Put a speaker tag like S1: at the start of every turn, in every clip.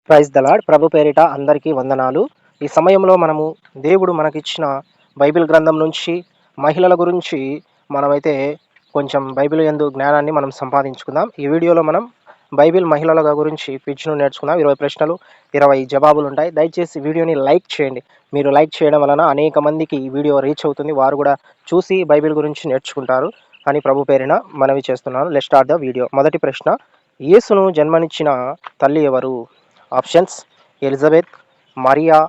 S1: Praise the lord. ప్రభు పేరిట అందరికీ వందనాలు. ఈ సమయంలో మనము దేవుడు మనకిచ్చిన బైబిల్ గ్రంథం నుంచి మహిళల గురించి మనమైతే కొంచెం బైబిల్ యందు జ్ఞానాన్ని మనం సంపాదించుకుందాం. ఈ వీడియోలో మనం బైబిల్ మహిళల గురించి క్విజ్‌ను నేర్చుకుందాం. 20 ప్రశ్నలు, 20 జవాబులుంటాయి. దయచేసి వీడియోని లైక్ చేయండి. మీరు లైక్ చేయడం వలన అనేక మందికి ఈ వీడియో రీచ్ అవుతుంది. వారు కూడా చూసి బైబిల్ గురించి నేర్చుకుంటారు అని ప్రభు పేరిన మనవి చేస్తున్నాను. Let's start the video. మొదటి ప్రశ్న, యేసును జన్మనిచ్చిన తల్లి ఎవరు? Options: Elizabeth, Maria,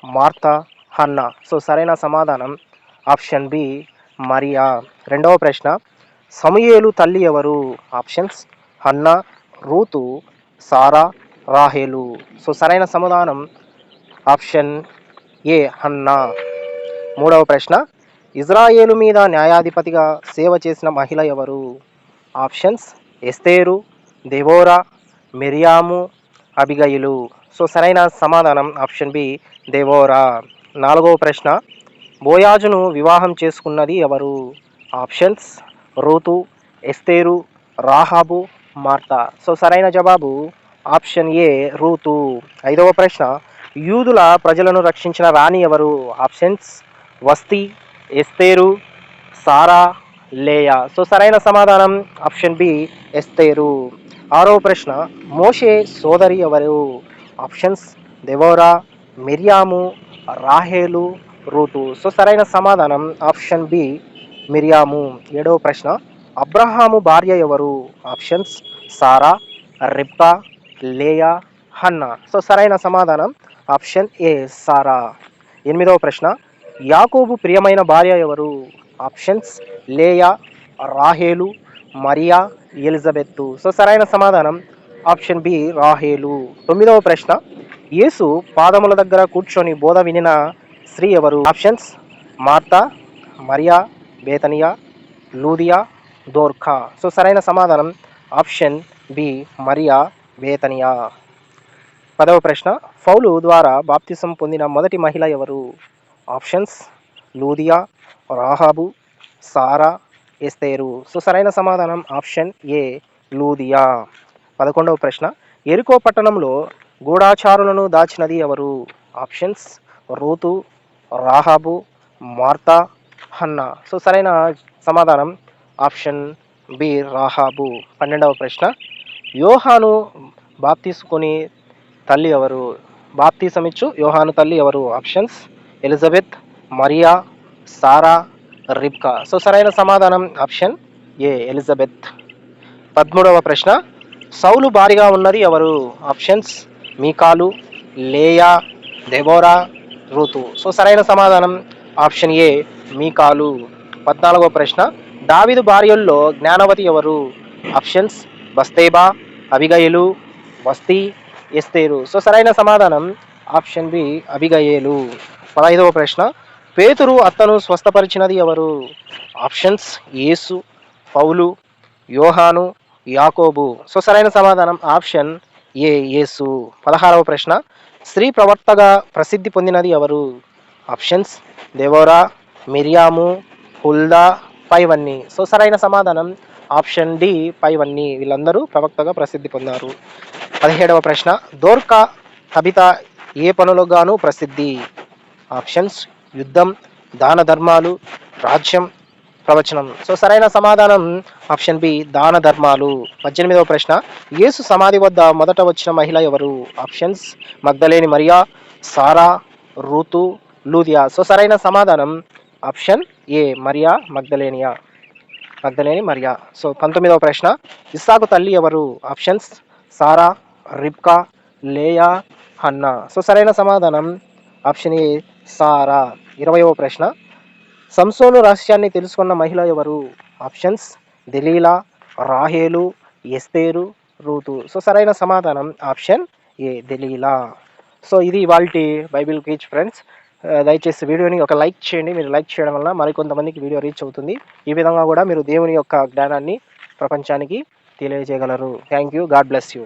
S1: Martha, Hannah. So సరైన సమాధానం ఆప్షన్ బి, మరియా. రెండవ ప్రశ్న, సమూయేలు తల్లి ఎవరు? ఆప్షన్స్: హన్నా, రూతు, సారా, రాహేలు. సో సరైన సమాధానం ఆప్షన్ ఏ, హన్నా. మూడవ ప్రశ్న, ఇజ్రాయేలు మీద న్యాయాధిపతిగా సేవ చేసిన మహిళ ఎవరు? ఆప్షన్స్: ఎస్తేరు, దెబోరా, మిరియాము, అబిగయిలు. సో సరైన సమాధానం ఆప్షన్ బి, దెబోరా. నాలుగవ ప్రశ్న, బోయాజును వివాహం చేసుకున్నది ఎవరు? ఆప్షన్స్: రూతు, ఎస్తేరు, రాహాబు, మార్తా. సో సరైన జవాబు ఆప్షన్ ఏ, రూతు. ఐదవ ప్రశ్న, యూదుల ప్రజలను రక్షించిన రాణి ఎవరు? ఆప్షన్స్: వస్తి, ఎస్తేరు, సారా, లేయా. సో సరైన సమాధానం ఆప్షన్ బి, ఎస్తేరు. ఆరవ ప్రశ్న, మోషే సోదరి ఎవరు? ఆప్షన్స్: దెబోరా, మిరియాము, రాహేలు, రూతు. సో సరైన సమాధానం ఆప్షన్ బి, మిరియాము. ఏడవ ప్రశ్న, అబ్రహాము భార్య ఎవరు? Options: Sarah, Rebekah, Leah, Hannah. So సరైన సమాధానం ఆప్షన్ ఏ, సారా. ఎనిమిదవ ప్రశ్న, యాకోబు ప్రియమైన భార్య ఎవరు? ఆప్షన్స్: లేయా, రాహేలు, మరియా, ఎలిజబెత్తు. సో సరైన సమాధానం ఆప్షన్ బి, రాహేలు. తొమ్మిదవ ప్రశ్న, యేసు పాదముల దగ్గర కూర్చొని బోధ వినిన స్త్రీ ఎవరు? Options: Martha, Maria, Bethany, Lydia, Dorcas. So సరైన సమాధానం ఆప్షన్ బి, మరియా, బేతనియా. పదవ ప్రశ్న, పౌలు ద్వారా బాప్తిసం పొందిన మొదటి మహిళ ఎవరు? ఆప్షన్స్: లూదియా, రాహాబు, సారా, ఎస్తేరు. సో సరైన సమాధానం ఆప్షన్ ఏ, లూదియా. 11వ ప్రశ్న, ఎరికో పట్టణంలో గూఢాచారులను దాచినది ఎవరు? Options: Ruth, Rahab, Martha, Hannah. So సరైన సమాధానం ఆప్షన్ బి, రాహాబు. 12వ ప్రశ్న, యోహాను బాప్తిసుకొని తల్లి ఎవరు? బాప్తిసమిచ్చు యోహాను తల్లి ఎవరు? ఆప్షన్స్: ఎలిజబెత్, మరియా, సారా, రిబ్కా. సో సరైన సమాధానం ఆప్షన్ ఏ, ఎలిజబెత్. 13వ ప్రశ్న, సౌలు భార్యగా ఉన్నది ఎవరు? ఆప్షన్స్: మీకాలు, లేయా, దెబోరా, రూతు. సో సరైన సమాధానం ఆప్షన్ ఏ, మీకాలు. 14వ ప్రశ్న, దావీదు భార్యల్లో జ్ఞానవతి ఎవరు? ఆప్షన్స్: బస్తేబా, అబిగయిలు, వస్తి, ఎస్తేరు. సో సరైన సమాధానం ఆప్షన్ బి, అబిగయేలు. 15వ ప్రశ్న, పేతురు అత్తను స్వస్థపరిచినది ఎవరు? ఆప్షన్స్: యేసు, పౌలు, యోహాను, యాకోబు. సో సరైన సమాధానం ఆప్షన్ ఏ, యేసు. 16వ ప్రశ్న, స్త్రీ ప్రవర్తగా ప్రసిద్ధి పొందినది ఎవరు? ఆప్షన్స్: దెబోరా, మిరియాము, హుల్దా, పైవన్నీ. సో సరైన సమాధానం ఆప్షన్ డి, పైవన్నీ. వీళ్ళందరూ ప్రవక్తగా ప్రసిద్ధి పొందారు. 17వ ప్రశ్న, దోర్కా తబిత ఏ పనులకు గాను ప్రసిద్ధి? ఆప్షన్స్: యుద్ధం, దాన ధర్మాలు, రాజ్యం, ప్రవచనం. సో సరైన సమాధానం ఆప్షన్ బి, దాన ధర్మాలు. 18వ ప్రశ్న, యేసు సమాధి వద్ద మొదట వచ్చిన మహిళ ఎవరు? Options: Magdalene Maria, Sarah, Ruth, Lydia. So సరైన సమాధానం option A, Maria Magdalene Maria. So 19వ ప్రశ్న, ఇస్సాకు తల్లి ఎవరు? Options: Sarah, Rebekah, Leah, Hannah. So సరైన సమాధానం ఆప్షన్ ఏ, సారా. 20వ ప్రశ్న, సంసోను రహస్యాన్ని తెలుసుకున్న మహిళ ఎవరు? ఆప్షన్స్: దెలీలా, రాహేలు, ఎస్తేరు, రూతు. సో సరైన సమాధానం ఆప్షన్ ఏ, దెలీలా. సో ఇది ఇవాల్టి బైబిల్ క్విజ్ ఫ్రెండ్స్. దయచేసి వీడియోని ఒక లైక్ చేయండి. మీరు లైక్ చేయడం వల్ల మరికొంతమందికి వీడియో రీచ్ అవుతుంది. ఈ విధంగా కూడా మీరు దేవుని యొక్క జ్ఞానాన్ని ప్రపంచానికి తెలియజేయగలరు. Thank you. God bless you.